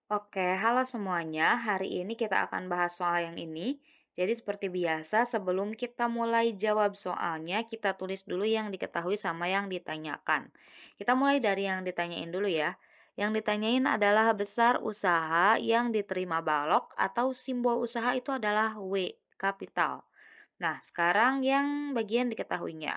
Oke, halo semuanya. Hari ini kita akan bahas soal yang ini. Jadi seperti biasa, sebelum kita mulai jawab soalnya, kita tulis dulu yang diketahui sama yang ditanyakan. Kita mulai dari yang ditanyain dulu ya. Yang ditanyain adalah besar usaha yang diterima balok atau simbol usaha itu adalah W, kapital. Nah, sekarang yang bagian diketahuinya.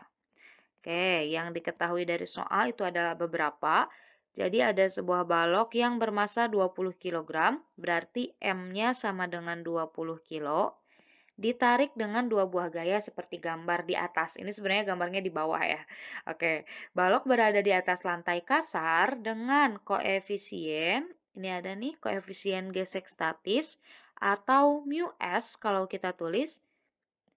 Oke, yang diketahui dari soal itu ada beberapa. Jadi ada sebuah balok yang bermasa 20 kilogram, berarti M-nya sama dengan 20 kilo, ditarik dengan dua buah gaya seperti gambar di atas. Ini sebenarnya gambarnya di bawah ya. Oke, balok berada di atas lantai kasar dengan koefisien, ini ada nih koefisien gesek statis atau mu S kalau kita tulis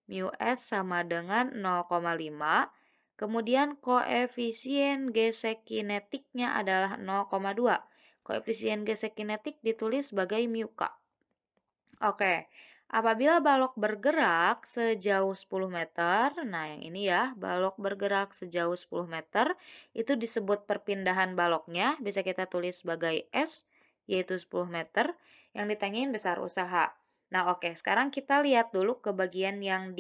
mu S sama dengan 0,5. Kemudian koefisien gesek kinetiknya adalah 0,2. Koefisien gesek kinetik ditulis sebagai mu K. Oke, apabila balok bergerak sejauh 10 meter, nah yang ini ya, balok bergerak sejauh 10 meter, itu disebut perpindahan baloknya, bisa kita tulis sebagai S, yaitu 10 meter, yang ditanyain besar usaha. Nah oke, sekarang kita lihat dulu ke bagian yang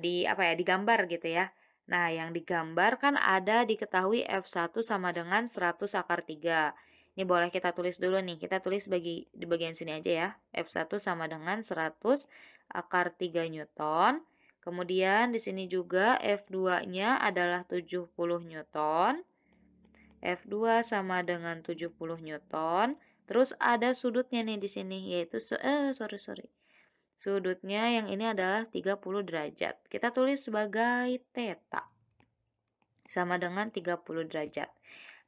digambar gitu ya. Nah, yang digambar kan ada diketahui F1 sama dengan 100/3. Ini boleh kita tulis dulu nih. Kita tulis di bagian sini aja ya. F1 sama dengan 100/3 Newton. Kemudian di sini juga F2-nya adalah 70 Newton. F2 sama dengan 70 Newton. Terus ada sudutnya nih di sini yaitu sorry. Sudutnya yang ini adalah 30 derajat. Kita tulis sebagai theta sama dengan 30 derajat.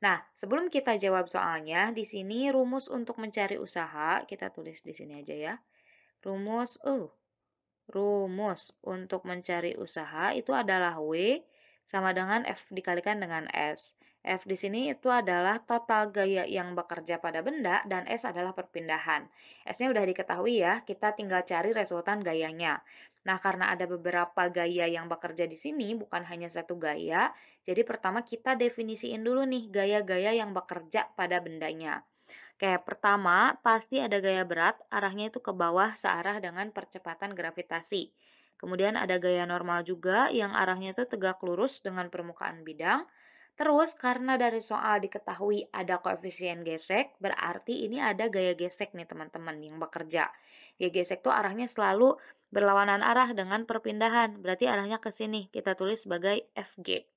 Nah, sebelum kita jawab soalnya, di sini rumus untuk mencari usaha, kita tulis di sini aja ya. Rumus untuk mencari usaha itu adalah W sama dengan F dikalikan dengan S. F di sini itu adalah total gaya yang bekerja pada benda dan S adalah perpindahan. S-nya udah diketahui ya, kita tinggal cari resultan gayanya. Nah, karena ada beberapa gaya yang bekerja di sini, bukan hanya satu gaya, jadi pertama kita definisiin dulu nih gaya-gaya yang bekerja pada bendanya. Kayak pertama, pasti ada gaya berat, arahnya itu ke bawah searah dengan percepatan gravitasi. Kemudian ada gaya normal juga yang arahnya itu tegak lurus dengan permukaan bidang. Terus karena dari soal diketahui ada koefisien gesek, berarti ini ada gaya gesek nih teman-teman yang bekerja. Gaya gesek tuh arahnya selalu berlawanan arah dengan perpindahan, berarti arahnya ke sini. Kita tulis sebagai FG.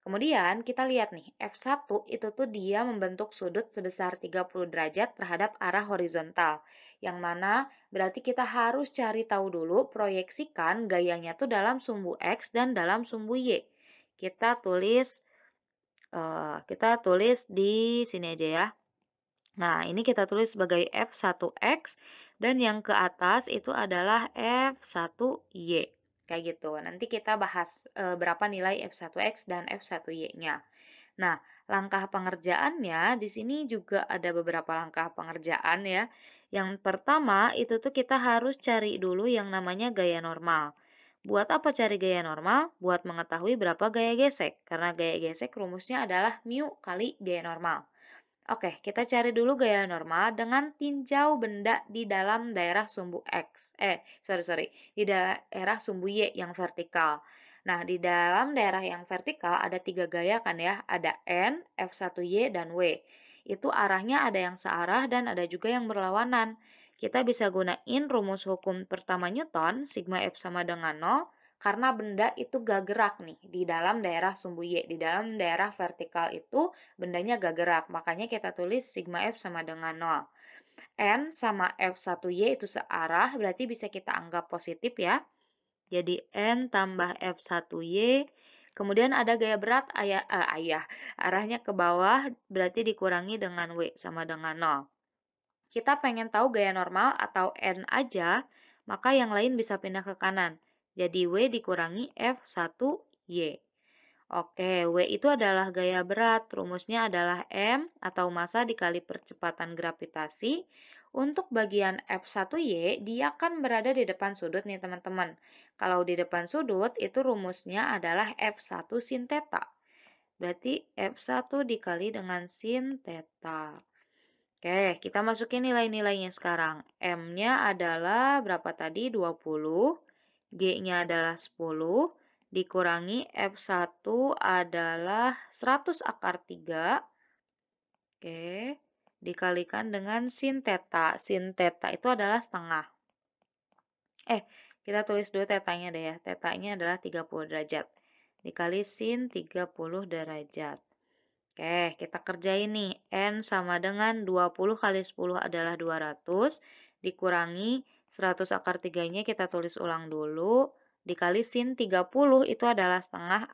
Kemudian kita lihat nih, F1 itu tuh dia membentuk sudut sebesar 30 derajat terhadap arah horizontal. Yang mana berarti kita harus cari tahu dulu proyeksikan gayanya tuh dalam sumbu X dan dalam sumbu Y. Kita tulis di sini aja ya. Nah, ini kita tulis sebagai F1X dan yang ke atas itu adalah F1Y. Kayak gitu. Nanti kita bahas berapa nilai F1X dan F1Y-nya. Nah, langkah pengerjaannya di sini juga ada beberapa langkah pengerjaan ya. Yang pertama itu tuh kita harus cari dulu yang namanya gaya normal. Buat apa cari gaya normal? Buat mengetahui berapa gaya gesek. Karena gaya gesek rumusnya adalah mu kali gaya normal. Oke, kita cari dulu gaya normal dengan tinjau benda di dalam daerah sumbu X. Di daerah sumbu Y yang vertikal. Nah, di dalam daerah yang vertikal ada 3 gaya kan ya. Ada N, F1Y, dan W. Itu arahnya ada yang searah dan ada juga yang berlawanan. Kita bisa gunain rumus hukum pertama Newton, sigma F sama dengan 0, karena benda itu gak gerak nih di dalam daerah sumbu Y. Di dalam daerah vertikal itu bendanya gak gerak. Makanya kita tulis sigma F sama dengan 0. N sama F1Y itu searah, berarti bisa kita anggap positif ya. Jadi N tambah F1Y. Kemudian ada gaya berat arahnya ke bawah, berarti dikurangi dengan W sama dengan 0. Kita pengen tahu gaya normal atau N aja, maka yang lain bisa pindah ke kanan. Jadi W dikurangi F1Y. Oke, W itu adalah gaya berat. Rumusnya adalah M atau massa dikali percepatan gravitasi. Untuk bagian F1Y, dia kan berada di depan sudut nih teman-teman. Kalau di depan sudut, itu rumusnya adalah F1 sin theta. Berarti F1 dikali dengan sin theta. Oke, kita masukin nilai-nilainya sekarang. M-nya adalah berapa tadi? 20. G-nya adalah 10. Dikurangi F1 adalah 100 akar 3. Oke, dikalikan dengan sin theta. Sin theta itu adalah setengah. Kita tulis dulu tetanya deh ya. Tetanya adalah 30 derajat. Dikali sin 30 derajat. Oke, kita kerjain nih. N sama dengan 20 kali 10 adalah 200. Dikurangi 100 akar 3-nya kita tulis ulang dulu. Dikali sin 30 itu adalah setengah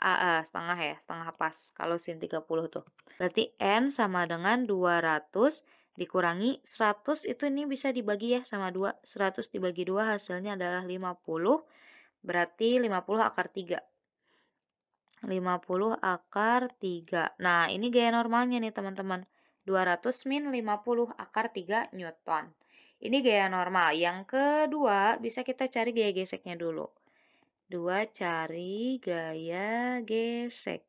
ya, setengah pas. Kalau sin 30 tuh. Berarti N sama dengan 200 dikurangi 100 itu ini bisa dibagi ya sama 2. 100 dibagi 2 hasilnya adalah 50. Berarti 50 akar 3. 50 akar 3. Nah, ini gaya normalnya nih teman-teman. 200 min 50 akar 3 Newton. Ini gaya normal. Yang kedua, bisa kita cari gaya geseknya dulu. 2 cari gaya gesek.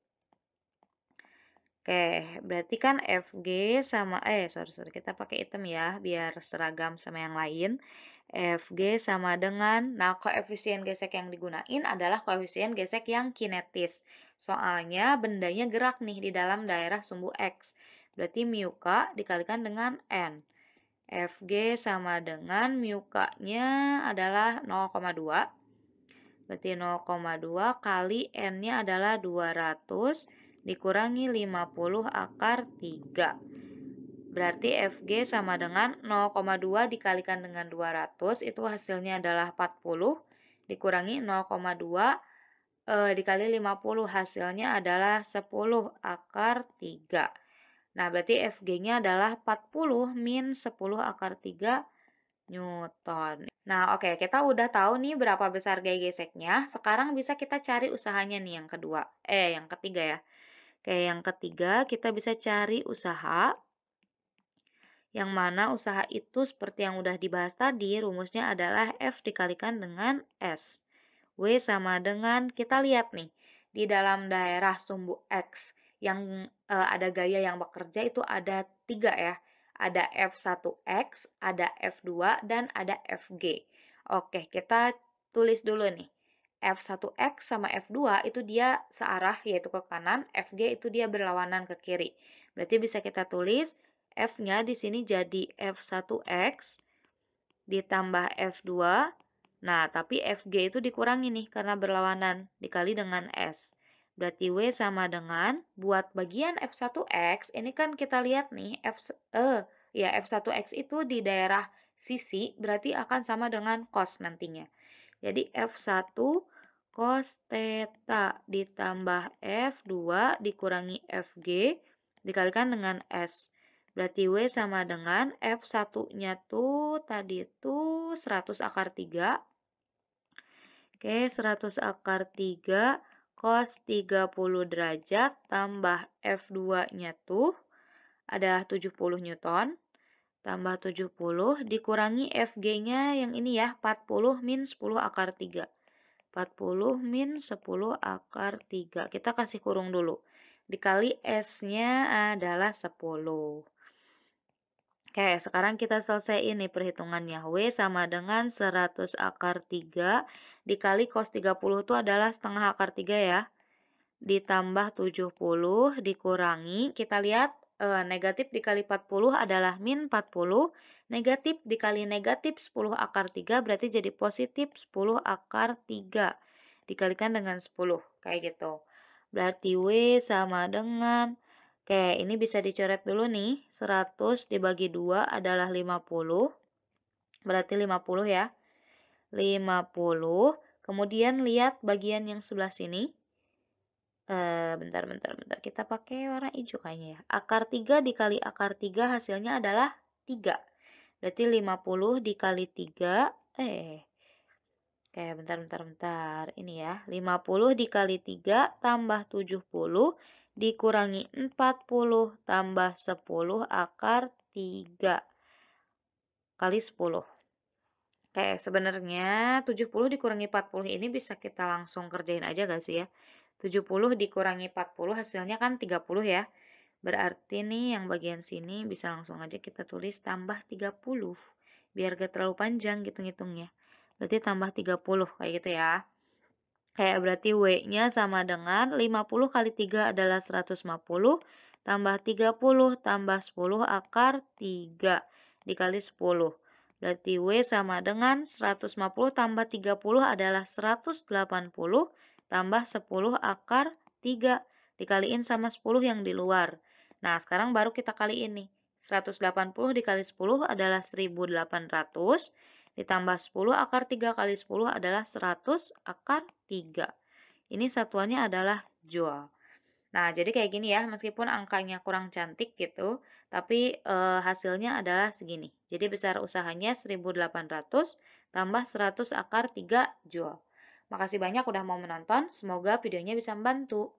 Oke, berarti kan FG sama, sorry, kita pakai hitam ya, biar seragam sama yang lain. FG sama dengan, nah koefisien gesek yang digunain adalah koefisien gesek yang kinetis. Soalnya bendanya gerak nih di dalam daerah sumbu X. Berarti mu K dikalikan dengan N. FG sama dengan mu K-nya adalah 0,2. Berarti 0,2 kali N-nya adalah 200 dikurangi 50 akar 3. Berarti FG sama dengan 0,2 dikalikan dengan 200, itu hasilnya adalah 40, dikurangi 0,2 dikali 50, hasilnya adalah 10 akar 3. Nah, berarti FG-nya adalah 40 min 10 akar 3 Newton. Nah, oke, kita udah tahu nih berapa besar gaya geseknya. Sekarang bisa kita cari usahanya nih yang ketiga ya. Oke, yang ketiga kita bisa cari usaha. Yang mana usaha itu seperti yang udah dibahas tadi, rumusnya adalah F dikalikan dengan S. W sama dengan, kita lihat nih, di dalam daerah sumbu X yang ada gaya yang bekerja itu ada 3 ya. Ada F1X, ada F2, dan ada FG. Oke, kita tulis dulu nih. F1X sama F2 itu dia searah yaitu ke kanan, FG itu dia berlawanan ke kiri. Berarti bisa kita tulis F-nya di sini jadi F1X ditambah F2. Nah, tapi FG itu dikurangi nih karena berlawanan, dikali dengan S. Berarti W sama dengan, buat bagian F1X, ini kan kita lihat nih, F1X itu di daerah sisi, berarti akan sama dengan cos nantinya. Jadi F1 cos theta ditambah F2 dikurangi FG dikalikan dengan S. Berarti W sama dengan F1-nya tuh tadi tuh 100 akar 3. Oke, 100 akar 3 cos 30 derajat tambah F2-nya tuh adalah 70 Newton. Tambah 70 dikurangi FG-nya yang ini ya, 40 min 10 akar 3. 40 min 10 akar 3. Kita kasih kurung dulu. Dikali S-nya adalah 10. Oke, sekarang kita selesaiin nih perhitungannya. W sama dengan 100 akar 3 dikali cos 30 itu adalah setengah akar 3 ya. Ditambah 70 dikurangi, kita lihat negatif dikali 40 adalah min 40. Negatif dikali negatif 10 akar 3 berarti jadi positif 10 akar 3. Dikalikan dengan 10, kayak gitu. Berarti W sama dengan, oke, ini bisa dicoret dulu nih. 100 dibagi 2 adalah 50. Berarti 50 ya. 50. Kemudian lihat bagian yang sebelah sini. Bentar. Kita pakai warna hijau kayaknya ya. Akar 3 dikali akar 3 hasilnya adalah 3. Berarti 50 dikali 3. Oke, bentar. Ini ya. 50 dikali 3 tambah 70 dikurangi 40 tambah 10 akar 3 kali 10. Oke, sebenarnya 70 dikurangi 40 ini bisa kita langsung kerjain aja gak sih ya? 70 dikurangi 40 hasilnya kan 30 ya. Berarti nih yang bagian sini bisa langsung aja kita tulis tambah 30. Biar gak terlalu panjang gitu ngitungnya. Berarti tambah 30 kayak gitu ya. Kayak berarti W-nya sama dengan 50 kali 3 adalah 150, tambah 30 tambah 10 akar 3 dikali 10. Berarti W sama dengan 150 tambah 30 adalah 180 tambah 10 akar 3 dikaliin sama 10 yang di luar. Nah, sekarang baru kita kaliin nih. 180 dikali 10 adalah 1800. Ditambah 10 akar 3 kali 10 adalah 100 akar 3. Ini satuannya adalah joule. Nah, jadi kayak gini ya, meskipun angkanya kurang cantik gitu, tapi hasilnya adalah segini. Jadi besar usahanya 1800 tambah 100 akar 3 joule. Makasih banyak udah mau menonton, semoga videonya bisa membantu.